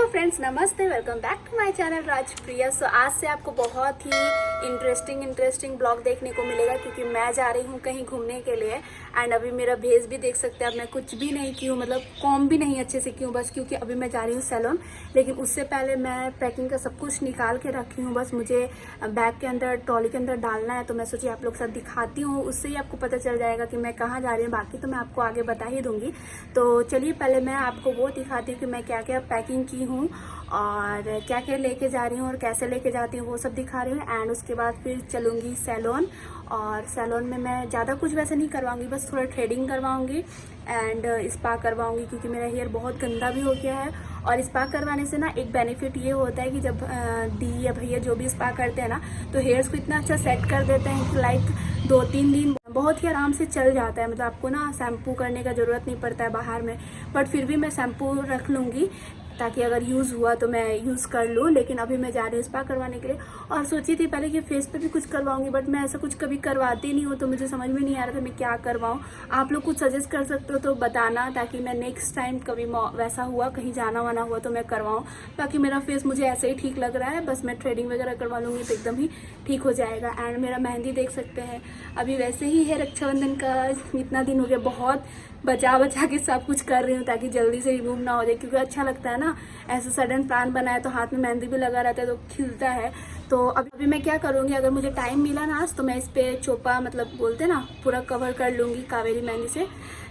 Friends, नमस्ते। Welcome back to my channel Rajpriya. So आज से आपको बहुत ही इंटरेस्टिंग ब्लॉग देखने को मिलेगा क्योंकि मैं जा रही हूँ कहीं घूमने के लिए। एंड अभी मेरा भेस भी देख सकते हैं। अब मैं कुछ भी नहीं की हूँ, मतलब कॉम भी नहीं अच्छे से की हूँ, बस क्योंकि अभी मैं जा रही हूँ सैलून। लेकिन उससे पहले मैं पैकिंग का सब कुछ निकाल के रखी हूँ, बस मुझे बैग के अंदर ट्रॉली के अंदर डालना है। तो मैं सोची आप लोग सब दिखाती हूँ, उससे ही आपको पता चल जाएगा कि मैं कहाँ जा रही हूँ। बाकी तो मैं आपको आगे बता ही दूँगी। तो चलिए पहले मैं आपको वो दिखाती हूँ कि मैं क्या क्या पैकिंग की हूँ और क्या क्या लेके जा रही हूँ और कैसे लेके जाती हूँ, वो सब दिखा रही हूँ। एंड उसके बाद फिर चलूँगी सैलून। और सैलून में मैं ज़्यादा कुछ वैसे नहीं करवाऊँगी, बस थोड़ा थ्रेडिंग करवाऊँगी एंड स्पा करवाऊँगी क्योंकि मेरा हेयर बहुत गंदा भी हो गया है। और स्पा करवाने से ना एक बेनिफिट ये होता है कि जब दी या भैया जो भी स्पा करते हैं ना, तो हेयर्स को इतना अच्छा सेट कर देते हैं कि लाइक 2-3 दिन बहुत ही आराम से चल जाता है। मतलब आपको ना शैम्पू करने का ज़रूरत नहीं पड़ता है बाहर में। बट फिर भी मैं शैम्पू रख लूँगी ताकि अगर यूज़ हुआ तो मैं यूज़ कर लूँ। लेकिन अभी मैं जा रही हूँ स्पा करवाने के लिए। और सोची थी पहले कि फेस पे भी कुछ करवाऊंगी, बट मैं ऐसा कुछ कभी करवाती नहीं हूँ, तो मुझे समझ में नहीं आ रहा था मैं क्या करवाऊँ। आप लोग कुछ सजेस्ट कर सकते हो तो बताना, ताकि मैं नेक्स्ट टाइम कभी वैसा हुआ कहीं जाना वाना हुआ तो मैं करवाऊँ। बाकी मेरा फेस मुझे ऐसे ही ठीक लग रहा है, बस मैं थ्रेडिंग वगैरह करवा लूँगी तो एकदम ही ठीक हो जाएगा। एंड मेरा मेहंदी देख सकते हैं, अभी वैसे ही है रक्षाबंधन का इतना दिन हो गया, बहुत बचा के सब कुछ कर रही हूँ ताकि जल्दी से रिमूव ना हो जाए, क्योंकि अच्छा लगता है ना ऐसा सडन प्लान बनाए तो हाथ में मेहंदी भी लगा रहता है तो खिलता है। तो अभी मैं क्या करूँगी, अगर मुझे टाइम मिला ना आज तो मैं इस पर चोपा मतलब बोलते ना पूरा कवर कर लूँगी कावेरी मेहंदी से,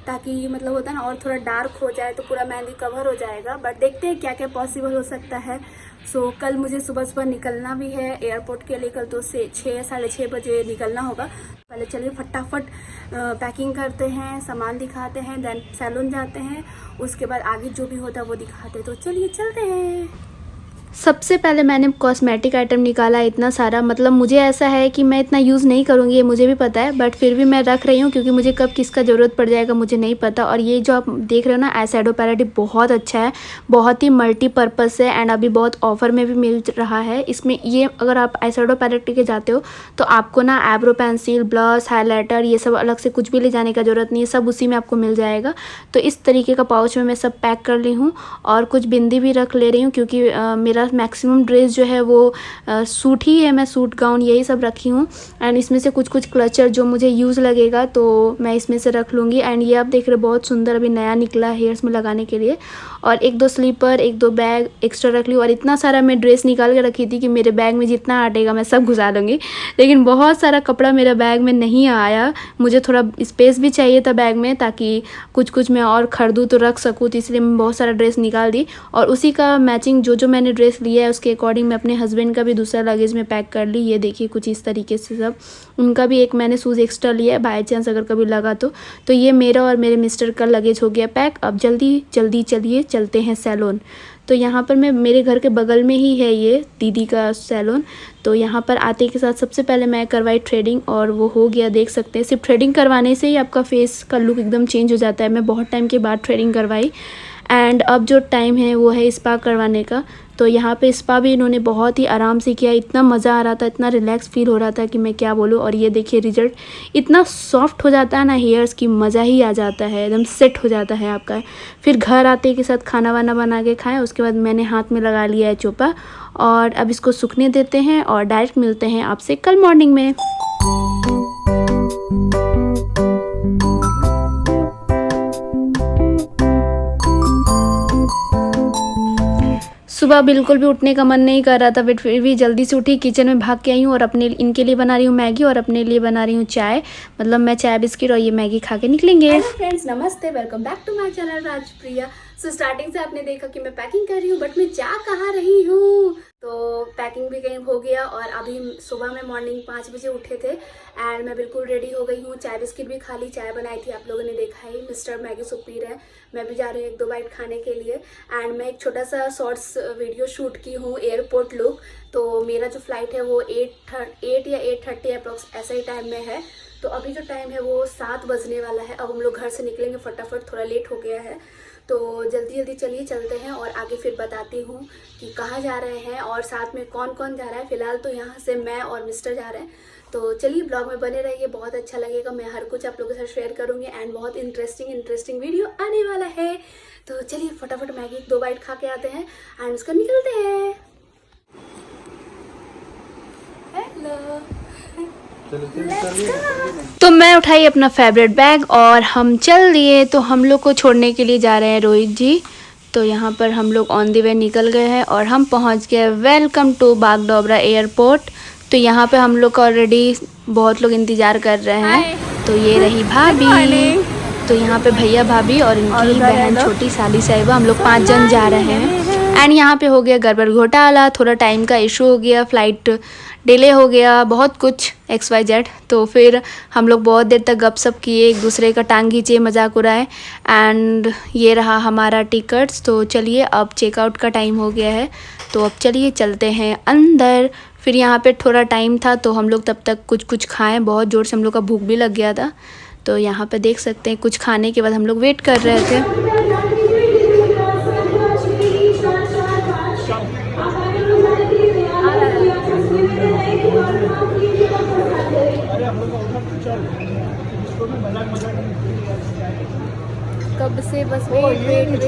ताकि मतलब होता है ना और थोड़ा डार्क हो जाए तो पूरा मेहंदी कवर हो जाएगा। बट देखते हैं क्या क्या पॉसिबल हो सकता है। सो कल मुझे सुबह निकलना भी है एयरपोर्ट के लिए। कल तो 6-6:30 बजे निकलना होगा। पहले चलिए फटाफट पैकिंग करते हैं, सामान दिखाते हैं, देन सैलून जाते हैं, उसके बाद आगे जो भी होता है वो दिखाते हैं। तो चलिए चलते हैं। सबसे पहले मैंने कॉस्मेटिक आइटम निकाला इतना सारा। मतलब मुझे ऐसा है कि मैं इतना यूज़ नहीं करूँगी, ये मुझे भी पता है, बट फिर भी मैं रख रही हूँ क्योंकि मुझे कब किसका ज़रूरत पड़ जाएगा मुझे नहीं पता। और ये जो आप देख रहे हो ना आई शैडो पैलेट, बहुत अच्छा है, बहुत ही मल्टीपर्पज़ है एंड अभी बहुत ऑफर में भी मिल रहा है। इसमें ये अगर आप आई शैडो पैलेट लेके जाते हो तो आपको ना आईब्रो पेंसिल, ब्लश, हाईलाइटर ये सब अलग से कुछ भी ले जाने का ज़रूरत नहीं है, सब उसी में आपको मिल जाएगा। तो इस तरीके का पाउच में मैं सब पैक कर ली हूँ और कुछ बिंदी भी रख ले रही हूँ क्योंकि मेरा मैक्सिमम ड्रेस जो है वो सूट ही है, मैं सूट गाउन यही सब रखी हूँ। एंड इसमें से कुछ क्लचर जो मुझे यूज़ लगेगा तो मैं इसमें से रख लूँगी। एंड ये आप देख रहे हो बहुत सुंदर अभी नया निकला है हेयर्स में लगाने के लिए। और 1-2 स्लीपर, 1-2 बैग एक्स्ट्रा रख ली। और इतना सारा मैं ड्रेस निकाल के रखी थी कि मेरे बैग में जितना अटेगा मैं सब घुसा लूँगी, लेकिन बहुत सारा कपड़ा मेरा बैग में नहीं आया। मुझे थोड़ा स्पेस भी चाहिए था बैग में ताकि कुछ मैं और ख़रीदूँ तो रख सकूँ, तो इसलिए मैं बहुत सारा ड्रेस निकाल दी। और उसी का मैचिंग जो मैंने ड्रेस लिया है उसके अकॉर्डिंग मैं अपने हस्बैंड का भी दूसरा लगेज में पैक कर ली। ये देखिए कुछ इस तरीके से सब, उनका भी एक मैंने शूज़ एक्स्ट्रा लिया है बाई चांस अगर कभी लगा तो ये मेरा और मेरे मिस्टर का लगेज हो गया पैक। अब जल्दी चलिए चलते हैं सैलून। तो यहाँ पर मेरे घर के बगल में ही है ये दीदी का सैलून। तो यहाँ पर आते के साथ सबसे पहले मैं करवाई थ्रेडिंग और वो हो गया, देख सकते हैं। सिर्फ थ्रेडिंग करवाने से ही आपका फेस का लुक एकदम चेंज हो जाता है। मैं बहुत टाइम के बाद थ्रेडिंग करवाई एंड अब जो टाइम है वो है स्पा करवाने का। तो यहाँ पे स्पा भी इन्होंने बहुत ही आराम से किया, इतना मज़ा आ रहा था, इतना रिलैक्स फील हो रहा था कि मैं क्या बोलूँ। और ये देखिए रिजल्ट इतना सॉफ्ट हो जाता है ना हेयर्स की, मज़ा ही आ जाता है, एकदम सेट हो जाता है आपका। फिर घर आते के साथ खाना वाना बना के खाएं। उसके बाद मैंने हाथ में लगा लिया है चोपा और अब इसको सूखने देते हैं और डायरेक्ट मिलते हैं आपसे कल मॉर्निंग में। सुबह बिल्कुल भी उठने का मन नहीं कर रहा था, बट फिर भी जल्दी से उठी, किचन में भाग के आई हूँ और इनके लिए बना रही हूँ मैगी और अपने लिए बना रही हूँ चाय। मतलब मैं चाय बिस्किट और ये मैगी खा के निकलेंगे। हेलो फ्रेंड्स, नमस्ते, welcome back to my channel Rajpriya. So starting से आपने देखा कि मैं पैकिंग कर रही हूँ, बट मैं जा कहाँ रही हूँ। तो पैकिंग भी कहीं हो गया और अभी सुबह में मॉर्निंग 5 बजे उठे थे एंड मैं बिल्कुल रेडी हो गई हूँ। चाय बिस्किट भी खा ली, चाय बनाई थी आप लोगों ने देखा ही। मिस्टर मैगी सूप पी रहे हैं, मैं भी जा रही हूँ 1-2 बाइट खाने के लिए। एंड मैं एक छोटा सा शॉर्ट्स वीडियो शूट की हूँ एयरपोर्ट लुक। तो मेरा जो फ्लाइट है वो 8 या 8:30 अप्रॉक्स ऐसा ही टाइम में है। तो अभी जो टाइम है वो 7 बजने वाला है। अब हम लोग घर से निकलेंगे फटाफट, थोड़ा लेट हो गया है। तो जल्दी चलिए चलते हैं और आगे फिर बताती हूँ कि कहाँ जा रहे हैं और साथ में कौन कौन जा रहा है। फिलहाल तो यहाँ से मैं और मिस्टर जा रहे हैं। तो चलिए ब्लॉग में बने रहिए, बहुत अच्छा लगेगा। मैं हर कुछ आप लोगों के साथ शेयर करूँगी एंड बहुत इंटरेस्टिंग वीडियो आने वाला है। तो चलिए फटाफट मैगी 2 बाइट खा के आते हैं एंड उसका निकलते हैं। हेलो, तो मैं उठाई अपना फेवरेट बैग और हम चल दिए। तो हम लोग को छोड़ने के लिए जा रहे हैं रोहित जी। तो यहाँ पर हम लोग ऑन द वे निकल गए हैं और हम पहुँच गए वेलकम टू बागडोगरा एयरपोर्ट। तो यहाँ पे हम लोग का ऑलरेडी बहुत लोग इंतज़ार कर रहे हैं। तो ये रही भाभी, तो यहाँ पे भैया भाभी और इनकी बहन छोटी साली साहिबा, हम लोग 5 जन जा रहे हैं। एंड यहाँ पे हो गया गड़बड़ घोटाला, थोड़ा टाइम का इशू हो गया, फ़्लाइट डिले हो गया, बहुत कुछ XYZ। तो फिर हम लोग बहुत देर तक गपशप किए, एक दूसरे का टांग खींचे, मजाक उड़ाए। एंड ये रहा हमारा टिकट्स। तो चलिए अब चेकआउट का टाइम हो गया है, तो अब चलिए चलते हैं अंदर। फिर यहाँ पे थोड़ा टाइम था तो हम लोग तब तक कुछ खाएँ, बहुत ज़ोर से हम लोग का भूख भी लग गया था। तो यहाँ पे देख सकते हैं कुछ खाने के बाद हम लोग वेट कर रहे थे। कब से बस वेट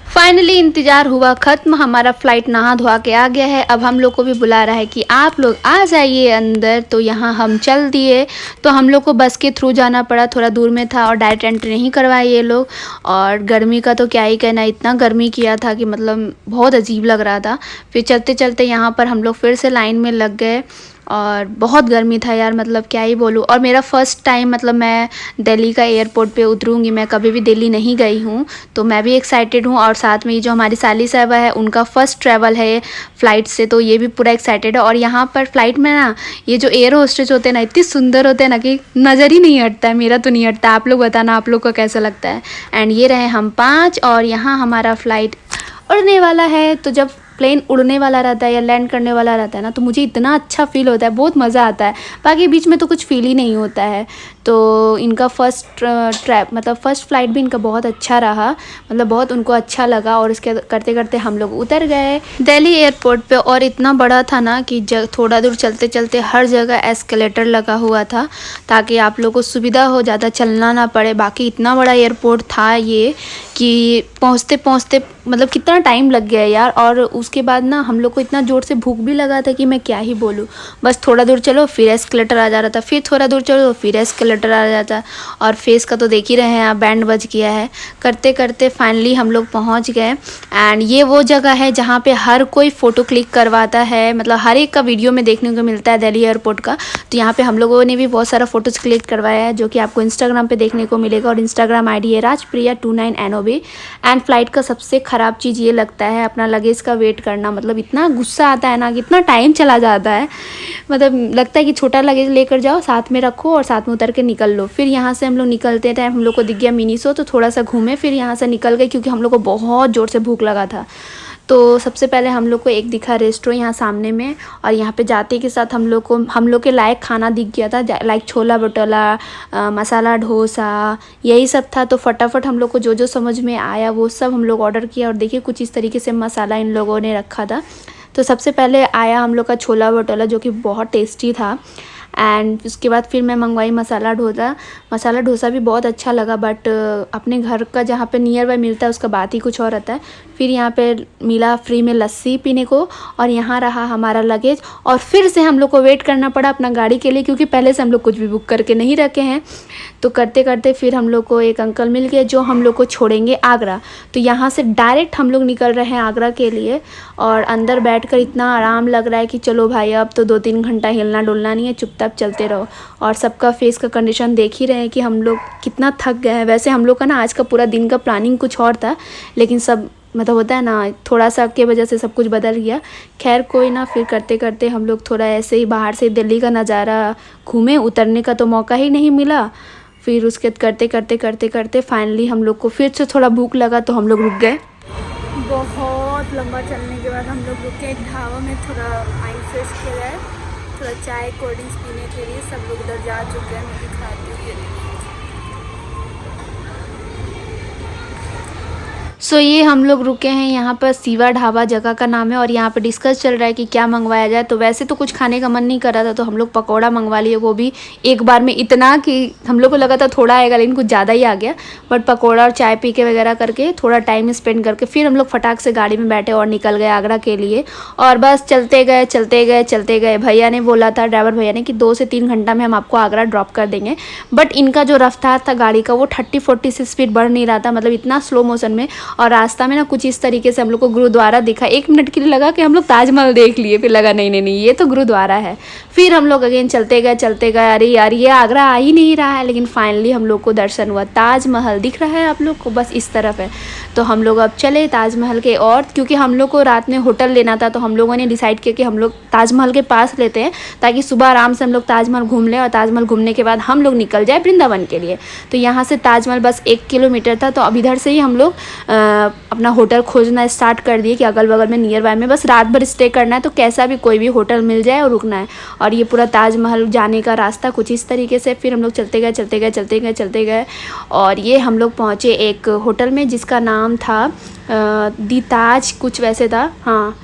फाइनली इंतज़ार हुआ ख़त्म, हमारा फ़्लाइट नहा धोआ के आ गया है। अब हम लोग को भी बुला रहा है कि आप लोग आ जाइए अंदर। तो यहाँ हम चल दिए। तो हम लोग को बस के थ्रू जाना पड़ा, थोड़ा दूर में था और डायरेक्ट एंट्री नहीं करवाए ये लोग। और गर्मी का तो क्या ही कहना, इतना गर्मी किया था कि मतलब बहुत अजीब लग रहा था। फिर चलते चलते यहाँ पर हम लोग फिर से लाइन में लग गए और बहुत गर्मी था यार, मतलब क्या ही बोलूँ। और मेरा फ़र्स्ट टाइम मतलब मैं दिल्ली का एयरपोर्ट पे उतरूँगी, मैं कभी भी दिल्ली नहीं गई हूँ, तो मैं भी एक्साइटेड हूँ। और साथ में ये जो हमारी साली साहिबा है उनका फ़र्स्ट ट्रैवल है फ़्लाइट से, तो ये भी पूरा एक्साइटेड है। और यहाँ पर फ़्लाइट में ना ये जो एयर होस्टेज होते हैं ना, इतनी सुंदर होते हैं ना कि नज़र ही नहीं हटता है, मेरा तो नहीं हटता। आप लोग बताना आप लोग को कैसा लगता है। एंड ये रहे हम 5 और यहाँ हमारा फ़्लाइट उड़ने वाला है। तो जब प्लेन उड़ने वाला रहता है या लैंड करने वाला रहता है ना, तो मुझे इतना अच्छा फ़ील होता है, बहुत मज़ा आता है। बाकी बीच में तो कुछ फ़ील ही नहीं होता है। तो इनका फ़र्स्ट फ़र्स्ट फ़्लाइट भी इनका बहुत अच्छा रहा, मतलब बहुत उनको अच्छा लगा। और इसके करते करते हम लोग उतर गए दिल्ली एयरपोर्ट पे। और इतना बड़ा था ना कि थोड़ा दूर चलते चलते हर जगह एस्केलेटर लगा हुआ था, ताकि आप लोग को सुविधा हो, ज़्यादा चलना ना पड़े। बाकी इतना बड़ा एयरपोर्ट था ये कि पहुँचते पहुँचते मतलब कितना टाइम लग गया यार। और उसके बाद ना हम लोग को इतना ज़ोर से भूख भी लगा था कि मैं क्या ही बोलूँ। बस थोड़ा दूर चलो फिर एस्केलेटर आ जा रहा था, फिर थोड़ा दूर चलो फिर एस्केलेटर आ जाता। और फेस का तो देख ही रहे हैं आप, बैंड बज गया है। करते करते फाइनली हम लोग पहुँच गए। एंड ये वो जगह है जहाँ पे हर कोई फ़ोटो क्लिक करवाता है, मतलब हर एक का वीडियो में देखने को मिलता है दिल्ली एयरपोर्ट का। तो यहाँ पर हम लोगों ने भी बहुत सारा फ़ोटोज़ क्लिक करवाया है, जो कि आपको इंस्टाग्राम पर देखने को मिलेगा। और इंस्टाग्राम ID है राजप्रिया29NOB। एंड फ्लाइट का सबसे ख़राब चीज़ ये लगता है अपना लगेज का वेट करना, मतलब इतना गुस्सा आता है ना कि इतना टाइम चला जाता है। मतलब लगता है कि छोटा लगेज लेकर जाओ, साथ में रखो और साथ में उतर के निकल लो। फिर यहाँ से हम लोग निकलते टाइम हम लोग को दिख गया मिनीसो, तो थोड़ा सा घूमे फिर यहाँ से निकल गए, क्योंकि हम लोग को बहुत ज़ोर से भूख लगा था। तो सबसे पहले हम लोग को एक दिखा रेस्टोरेंट यहाँ सामने में, और यहाँ पे जाते के साथ हम लोग के लायक खाना दिख गया था, लाइक छोला भटूरा, मसाला डोसा, यही सब था। तो फटाफट हम लोग को जो जो समझ में आया वो सब हम लोग ऑर्डर किया। और देखिए कुछ इस तरीके से मसाला इन लोगों ने रखा था। तो सबसे पहले आया हम लोग का छोला भटूरा, जो कि बहुत टेस्टी था। एंड उसके बाद फिर मैं मंगवाई मसाला डोसा भी बहुत अच्छा लगा। बट अपने घर का जहाँ पे नियर बाय मिलता है उसका बात ही कुछ और रहता है। फिर यहाँ पे मिला फ्री में लस्सी पीने को, और यहाँ रहा हमारा लगेज। और फिर से हम लोग को वेट करना पड़ा अपना गाड़ी के लिए, क्योंकि पहले से हम लोग कुछ भी बुक करके नहीं रखे हैं। तो करते करते फिर हम लोग को एक अंकल मिल गए जो हम लोग को छोड़ेंगे आगरा। तो यहाँ से डायरेक्ट हम लोग निकल रहे हैं आगरा के लिए। और अंदर बैठकर इतना आराम लग रहा है कि चलो भाई अब तो 2-3 घंटा हिलना डुलना नहीं है, चुपचाप चलते रहो। और सबका फेस का कंडीशन देख ही रहे हैं कि हम लोग कितना थक गए हैं। वैसे हम लोग का ना आज का पूरा दिन का प्लानिंग कुछ और था, लेकिन सब मतलब होता है ना थोड़ा सा के वजह से सब कुछ बदल गया। खैर कोई ना, फिर करते करते हम लोग थोड़ा ऐसे ही बाहर से दिल्ली का नज़ारा घूमे, उतरने का तो मौका ही नहीं मिला। फिर उसके करते फाइनली हम लोग को फिर से थोड़ा भूख लगा, तो हम लोग रुक गए। बहुत लंबा चलने के बाद हम लोग रुके एक ढाबा में, थोड़ा माइंड फ्रेश किया जाए, थोड़ा चाय कोल्ड ड्रिंक्स पीने के लिए। सब लोग उधर जा चुके हैं, मैं दिखाती हूँ। सो ये हम लोग रुके हैं यहाँ पर शिवा ढाबा जगह का नाम है और यहाँ पर डिस्कस चल रहा है कि क्या मंगवाया जाए। तो वैसे तो कुछ खाने का मन नहीं कर रहा था तो हम लोग पकौड़ा मंगवा लिए, वो भी एक बार में इतना कि हम लोग को लगा था थोड़ा आएगा लेकिन कुछ ज़्यादा ही आ गया। बट पकौड़ा और चाय पी के वगैरह करके थोड़ा टाइम स्पेंड करके फिर हम लोग फटाक से गाड़ी में बैठे और निकल गए आगरा के लिए। और बस चलते गए चलते गए चलते गए। भैया ने बोला था, ड्राइवर भैया ने, कि 2 से 3 घंटा में हम आपको आगरा ड्रॉप कर देंगे। बट इनका जो रफ्तार था गाड़ी का वो 30-40 से स्पीड बढ़ नहीं रहा था, मतलब इतना स्लो मोशन में। और रास्ता में ना कुछ इस तरीके से हम लोग को गुरुद्वारा दिखा। 1 मिनट के लिए लगा कि हम लोग ताजमहल देख लिए, फिर लगा नहीं नहीं नहीं ये तो गुरुद्वारा है। फिर हम लोग अगेन चलते गए। अरे यार ये आगरा आ ही नहीं रहा है, लेकिन फाइनली हम लोग को दर्शन हुआ। ताजमहल दिख रहा है आप लोग को, बस इस तरफ है। तो हम लोग अब चले ताजमहल के, और क्योंकि हम लोग को रात में होटल लेना था तो हम लोगों ने डिसाइड किया कि हम लोग ताजमहल के पास लेते हैं ताकि सुबह आराम से हम लोग ताजमहल घूम लें और ताजमहल घूमने के बाद हम लोग निकल जाए वृंदावन के लिए। तो यहाँ से ताजमहल बस 1 किलोमीटर था, तो अब इधर से ही हम लोग अपना होटल खोजना स्टार्ट कर दिए कि अगल बगल में नियर बाय में बस रात भर स्टे करना है, तो कैसा भी कोई भी होटल मिल जाए और रुकना है। और ये पूरा ताजमहल जाने का रास्ता कुछ इस तरीके से। फिर हम लोग चलते गए और ये हम लोग पहुँचे एक होटल में जिसका नाम था दी ताज, कुछ वैसे था, हाँ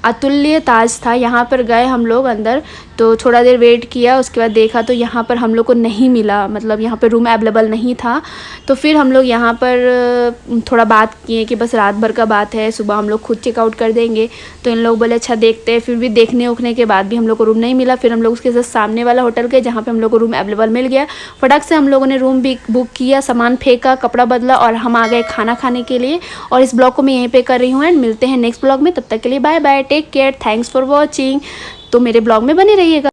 अतुल्य ताज था। यहाँ पर गए हम लोग अंदर, तो थोड़ा देर वेट किया, उसके बाद देखा तो यहाँ पर हम लोग को नहीं मिला, मतलब यहाँ पर रूम अवेलेबल नहीं था। तो फिर हम लोग यहाँ पर थोड़ा बात किए कि बस रात भर का बात है, सुबह हम लोग खुद चेकआउट कर देंगे। तो इन लोग बोले अच्छा देखते हैं। फिर भी देखने उखने के बाद भी हम लोग को रूम नहीं मिला। फिर हम लोग उसके साथ सामने वाला होटल गए जहाँ पर हम लोग को रूम अवेलेबल मिल गया। फटाक से हम लोगों ने रूम भी बुक किया, सामान फेंका, कपड़ा बदला और हम आ गए खाना खाने के लिए। और इस ब्लॉग को मैं यहीं पे कर रही हूँ एंड मिलते हैं नेक्स्ट ब्लॉग में। तब तक के लिए bye bye, take care, thanks for watching. तो मेरे ब्लॉग में बने रहिएगा।